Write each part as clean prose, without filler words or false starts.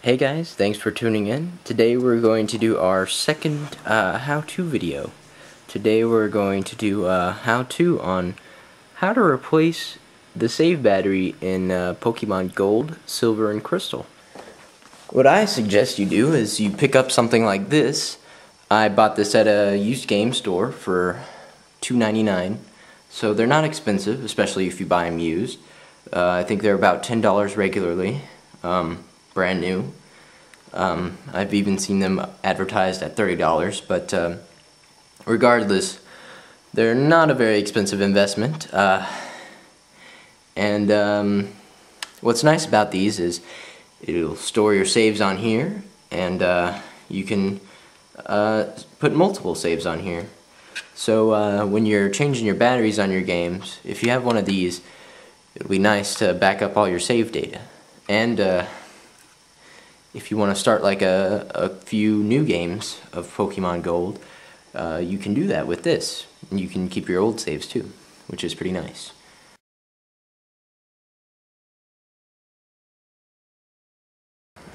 Hey guys, thanks for tuning in. Today we're going to do our second how-to video. Today we're going to do a how-to on how to replace the save battery in Pokemon Gold, Silver, and Crystal. What I suggest you do is you pick up something like this. I bought this at a used game store for $2.99, so they're not expensive, especially if you buy them used. I think they're about $10 regularly. Brand new. I've even seen them advertised at $30, but regardless, they're not a very expensive investment. What's nice about these is it'll store your saves on here, and you can put multiple saves on here. So when you're changing your batteries on your games, if you have one of these, it'll be nice to back up all your save data. And if you want to start like a few new games of Pokemon Gold, you can do that with this. And you can keep your old saves too, which is pretty nice.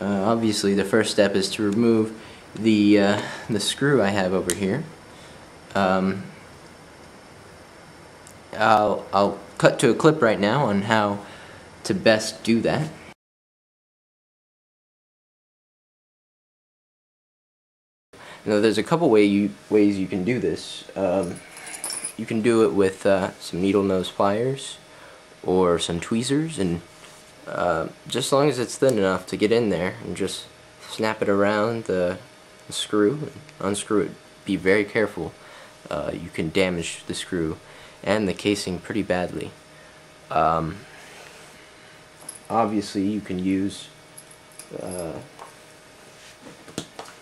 Obviously the first step is to remove the screw I have over here. I'll cut to a clip right now on how to best do that. Now there's a couple ways you can do this. You can do it with some needle nose pliers or some tweezers, and just as long as it's thin enough to get in there, and just snap it around the screw and unscrew it. Be very careful. You can damage the screw and the casing pretty badly. Obviously you can use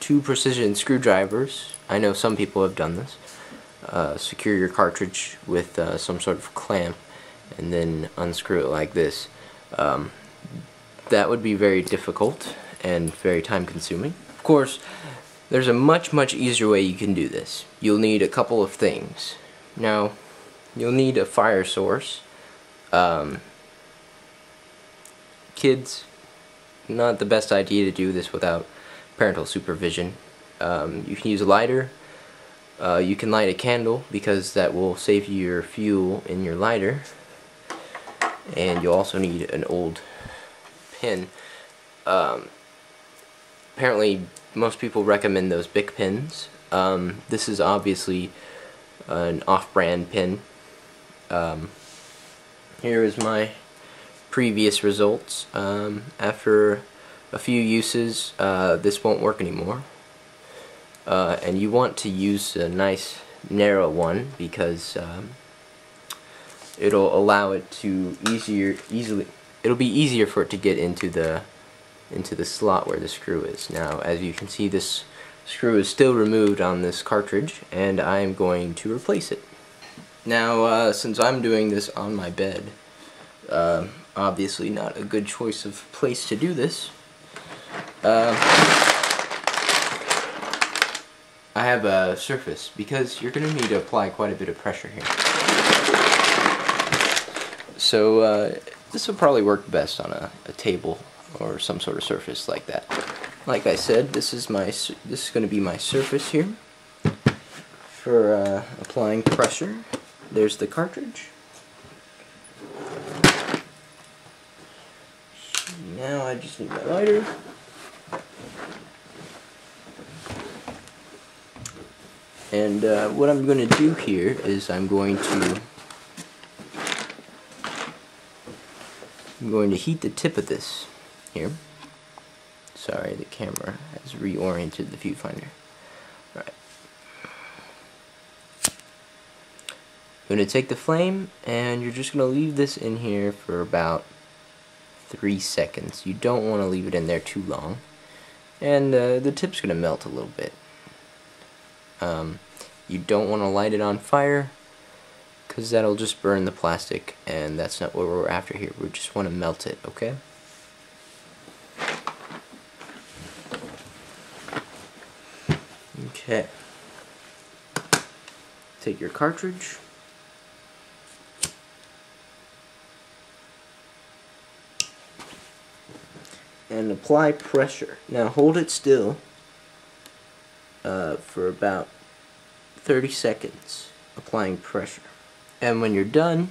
2 precision screwdrivers. I know some people have done this. Secure your cartridge with some sort of clamp and then unscrew it like this. That would be very difficult and very time consuming. Of course, there's a much easier way you can do this. You'll need a couple of things. Now, you'll need a fire source. Kids, not the best idea to do this without parental supervision. You can use a lighter. You can light a candle because that will save you your fuel in your lighter. And you'll also need an old pin. Apparently most people recommend those Bic pins. This is obviously an off-brand pin. Here is my previous results. After a few uses, this won't work anymore. And you want to use a nice narrow one because it'll allow it to it'll be easier for it to get into the slot where the screw is. Now, as you can see, this screw is still removed on this cartridge, and I'm going to replace it. Now, since I'm doing this on my bed, obviously not a good choice of place to do this. I have a surface because you're going to need to apply quite a bit of pressure here. So this will probably work best on a table or some sort of surface like that. Like I said, this is going to be my surface here for applying pressure. There's the cartridge. Now I just need my lighter. And what I'm going to do here is I'm going to heat the tip of this here. Sorry, the camera has reoriented the viewfinder. Alright. I'm going to take the flame, and you're just going to leave this in here for about 3 seconds. You don't want to leave it in there too long. And the tip's going to melt a little bit. You don't want to light it on fire, because that'll just burn the plastic, and that's not what we're after here. We just want to melt it, okay? Okay. Take your cartridge. and apply pressure. Now hold it still for about 30 seconds, applying pressure. And when you're done,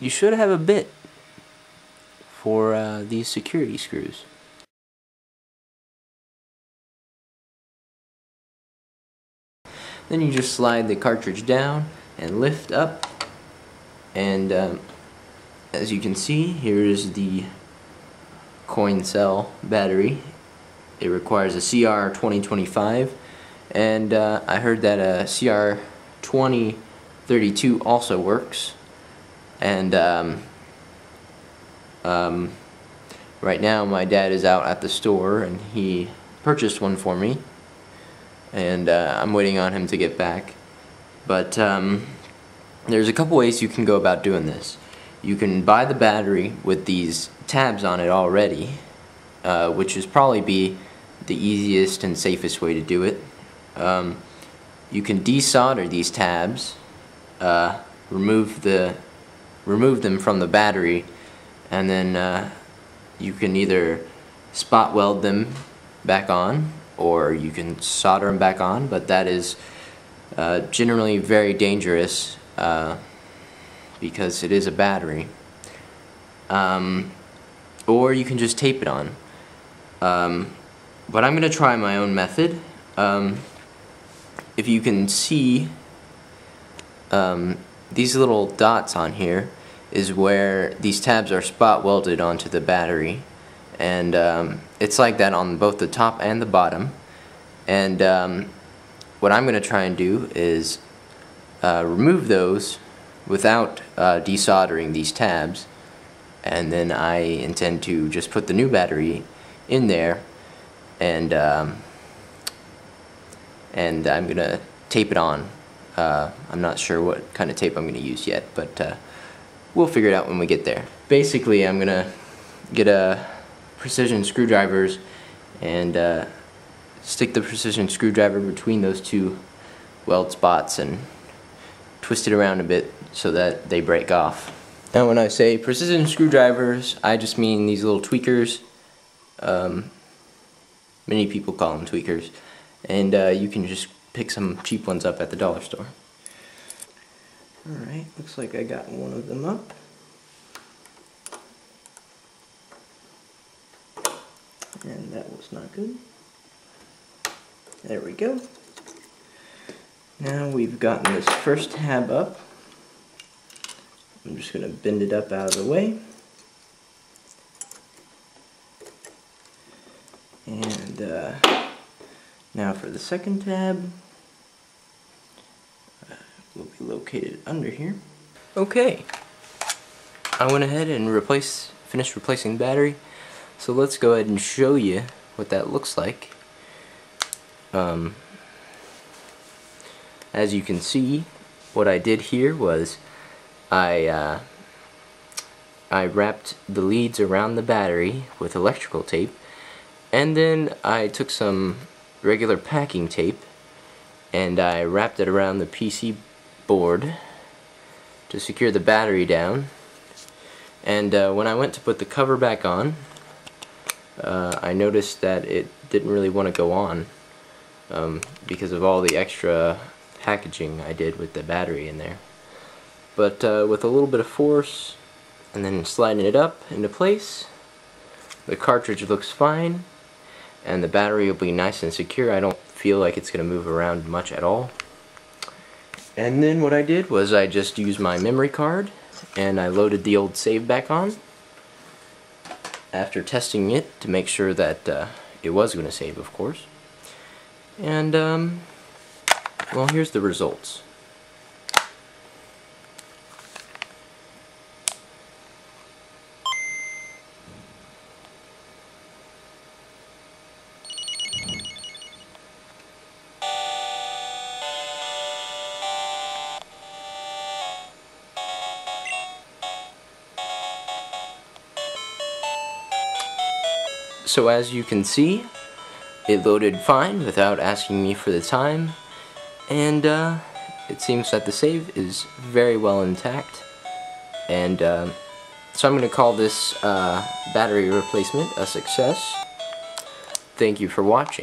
you should have a bit for these security screws. Then you just slide the cartridge down and lift up, and as you can see, here is the coin cell battery. It requires a CR 2025, and I heard that a CR 2032 also works. And right now my dad is out at the store and he purchased one for me, and I'm waiting on him to get back. But there's a couple ways you can go about doing this. You can buy the battery with these tabs on it already, which is probably be the easiest and safest way to do it. You can desolder these tabs, remove them from the battery, and then you can either spot weld them back on, or you can solder them back on, but that is generally very dangerous because it is a battery. Or you can just tape it on. But I'm going to try my own method. If you can see, these little dots on here is where these tabs are spot welded onto the battery, and it's like that on both the top and the bottom. And what I'm going to try and do is remove those without desoldering these tabs, and then I intend to just put the new battery in there, and I'm gonna tape it on. I'm not sure what kind of tape I'm gonna use yet, but we'll figure it out when we get there. Basically, I'm gonna get a precision screwdrivers and stick the precision screwdriver between those two weld spots and twist it around a bit so that they break off. Now when I say precision screwdrivers, I just mean these little tweakers. Many people call them tweakers, and you can just pick some cheap ones up at the dollar store. Alright, looks like I got one of them up. And that was not good. There we go. Now we've gotten this first tab up. I'm just going to bend it up out of the way. And now for the second tab, will be located under here. Okay, I went ahead and finished replacing the battery. So let's go ahead and show you what that looks like. As you can see, what I did here was I wrapped the leads around the battery with electrical tape, and then I took some regular packing tape and I wrapped it around the PC board to secure the battery down. And when I went to put the cover back on, I noticed that it didn't really want to go on because of all the extra packaging I did with the battery in there. But with a little bit of force and then sliding it up into place, the cartridge looks fine and the battery will be nice and secure. I don't feel like it's going to move around much at all. And then what I did was I just used my memory card and I loaded the old save back on after testing it to make sure that it was going to save, of course. And well, here's the results. So as you can see, it loaded fine without asking me for the time, and it seems that the save is very well intact, and So I'm going to call this battery replacement a success. Thank you for watching.